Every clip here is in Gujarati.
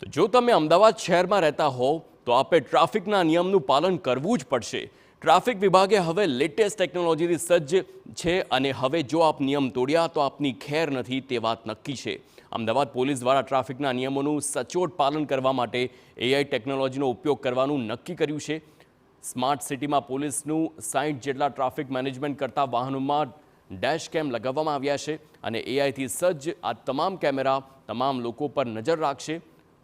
તો જો તમે અમદાવાદ શહેરમાં રહેતા હોવ તો આપે ટ્રાફિકના નિયમનું પાલન કરવું જ પડશે। ટ્રાફિક વિભાગે હવે લેટેસ્ટ ટેકનોલોજીથી સજ્જ છે અને હવે જો આપ નિયમ તોડ્યા તો આપની ખેર નથી તે વાત નક્કી છે। અમદાવાદ પોલીસ દ્વારા ટ્રાફિકના નિયમોનું સચોટ પાલન કરવા માટે એઆઈ ટેકનોલોજીનો ઉપયોગ કરવાનું નક્કી કર્યું છે। સ્માર્ટ સિટીમાં પોલીસનું 60 જેટલા ટ્રાફિક મેનેજમેન્ટ કરતા વાહનોમાં ડેશ કેમ લગાવવામાં આવ્યા છે અને એઆઈથી સજ્જ આ તમામ કેમેરા તમામ લોકો પર નજર રાખશે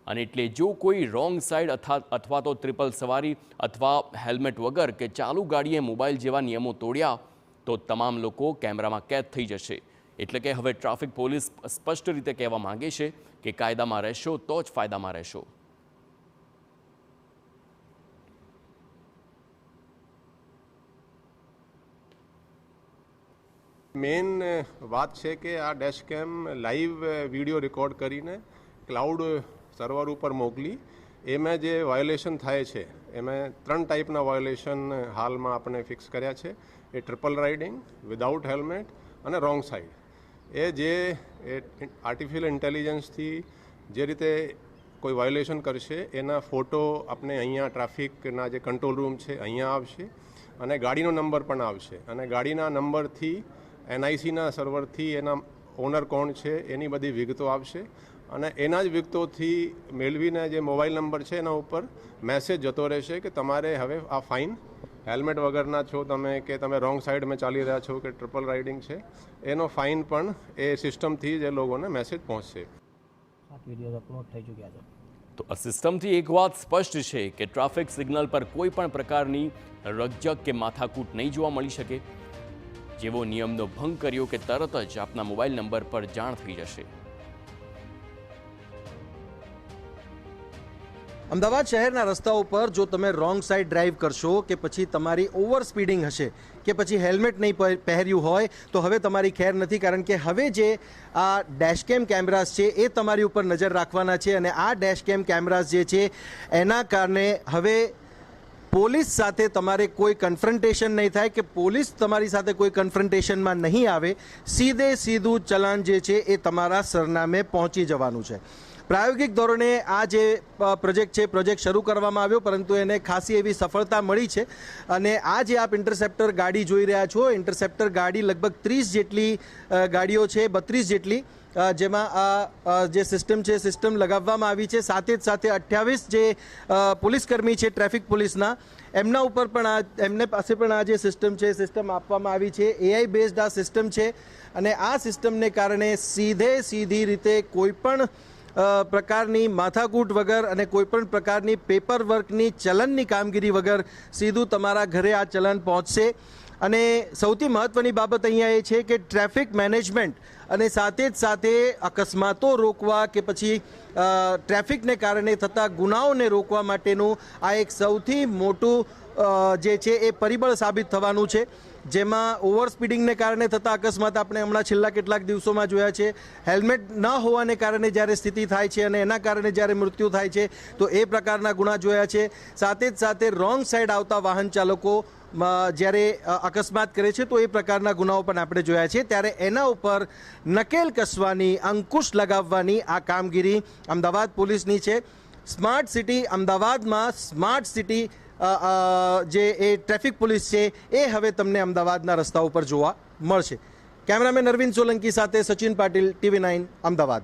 અને એટલે જો કોઈ રોંગ સાઈડ અથવા તો ટ્રિપલ સવારી અથવા હેલ્મેટ વગર કે ચાલુ ગાડીએ મોબાઈલ જેવા નિયમો તોડ્યા તો તમામ લોકો કેમેરામાં કેદ થઈ જશે। એટલે કે હવે ટ્રાફિક પોલીસ સ્પષ્ટ રીતે કહેવા માંગે છે કે કાયદામાં રહેશો તો જ ફાયદામાં રહેશો। મેઇન વાત છે કે આ ડેશ કેમ લાઈવ વિડીયો રેકોર્ડ કરીને ક્લાઉડ સર્વર ઉપર મોકલી એમાં જે વાયોલેશન થાય છે એમાં 3 ટાઈપના વાયોલેશન હાલમાં આપણે ફિક્સ કર્યા છે। એ ટ્રિપલ રાઇડિંગ, વિધાઉટ હેલ્મેટ અને રોંગ સાઈડ। એ જે આર્ટિફિશિયલ ઇન્ટેલિજન્સથી જે રીતે કોઈ વાયોલેશન કરશે એના ફોટો આપણે અહીંયા ટ્રાફિકના જે કંટ્રોલ રૂમ છે અહીંયા આવશે અને ગાડીનો નંબર પણ આવશે અને ગાડીના નંબરથી એનઆઈસીના સર્વરથી એના ઓનર કોણ છે એની બધી વિગતો આવશે અને એના જ વિગતોથી મેળવીને જે મોબાઈલ નંબર છે એના ઉપર મેસેજ જતો રહેશે કે તમારે હવે આ ફાઇન, હેલ્મેટ વગરના છો તમે કે તમે રોંગ સાઈડમાં ચાલી રહ્યા છો કે ટ્રિપલ રાઇડિંગ છે એનો ફાઇન પણ એ સિસ્ટમથી જ એ લોકોને મેસેજ પહોંચશે। તો આ સિસ્ટમથી એક વાત સ્પષ્ટ છે કે ટ્રાફિક સિગ્નલ પર કોઈ પણ પ્રકારની રકઝક કે માથાકૂટ નહીં જોવા મળી શકે। જેવો નિયમનો ભંગ કર્યો કે તરત જ આપના મોબાઈલ નંબર પર જાણ થઈ જશે। અમદાવાદ શહેરના રસ્તાઓ પર જો તમે રોંગ સાઈડ ડ્રાઈવ કરશો કે પછી તમારી ઓવર સ્પીડિંગ હશે કે પછી હેલ્મેટ નહીં પહેર્યું હોય તો હવે તમારી ખેર નથી, કારણ કે હવે જે આ ડેશકેમ કેમેરાસ છે એ તમારી ઉપર નજર રાખવાના છે અને આ ડેશકેમ કેમેરાસ જે છે એના કારણે હવે પોલીસ સાથે તમારે કોઈ કન્ફ્રન્ટેશન નહીં થાય કે પોલીસ તમારી સાથે કોઈ કન્ફ્રન્ટેશનમાં નહીં આવે, સીધું ચલાન જે છે એ તમારા સરનામે પહોંચી જવાનું છે। પ્રાયોગિક ધોરણે આ જે પ્રોજેક્ટ શરૂ કરવામાં આવ્યો પરંતુ એને ખાસી એવી સફળતા મળી છે અને આ જે આપ ઇન્ટરસેપ્ટર ગાડી જોઈ રહ્યા છો, ઇન્ટરસેપ્ટર ગાડી લગભગ 30 જેટલી ગાડીઓ છે, 32 જેટલી જેમાં આ જે સિસ્ટમ છે સિસ્ટમ લગાવવામાં આવી છે। સાથે જ સાથે 28 જે પોલીસકર્મી છે ટ્રાફિક પોલીસના એમના ઉપર પણ એમને પાસે પણ આ જે સિસ્ટમ છે સિસ્ટમ આપવામાં આવી છે। એઆઈ બેઝડ આ સિસ્ટમ છે અને આ સિસ્ટમને કારણે સીધી રીતે કોઈ પણ પ્રકારની માથાકૂટ વગર અને કોઈપણ પ્રકારની પેપર વર્કની ચલનની કામગીરી વગર સીધું તમારા ઘરે આ ચલન પહોંચશે। અને સૌથી મહત્ત્વની બાબત અહીંયા એ છે કે ટ્રાફિક મેનેજમેન્ટ અને સાથે જ સાથે અકસ્માતો રોકવા કે પછી ટ્રાફિકને કારણે થતા ગુનાઓને રોકવા માટેનું આ એક સૌથી મોટું જે છે એ પરિબળ સાબિત થવાનું છે। જેમાં ઓવર સ્પીડિંગને કારણે થતા અકસ્માત આપણે હમણાં છેલ્લા કેટલાક દિવસોમાં જોયા છે, હેલ્મેટ ન હોવાને કારણે જ્યારે સ્થિતિ થાય છે અને એના કારણે જ્યારે મૃત્યુ થાય છે તો એ પ્રકારના ગુના જોયા છે। સાથે જ સાથે રોંગ સાઈડ આવતા વાહન ચાલકો જ્યારે અકસ્માત કરે છે તો એ પ્રકારના ગુનાઓ પણ આપણે જોયા છે। ત્યારે એના ઉપર નકેલ કસવાની, અંકુશ લગાવવાની આ કામગીરી અમદાવાદ પોલીસની છે। સ્માર્ટ સિટી અમદાવાદમાં સ્માર્ટ સિટી જે એ ટ્રાફિક પોલીસ છે એ હવે તમને અમદાવાદના રસ્તા ઉપર જોવા મળશે। કેમેરામેન અરવિંદ સોલંકી સાથે સચિન પાટીલ, TV9 અમદાવાદ।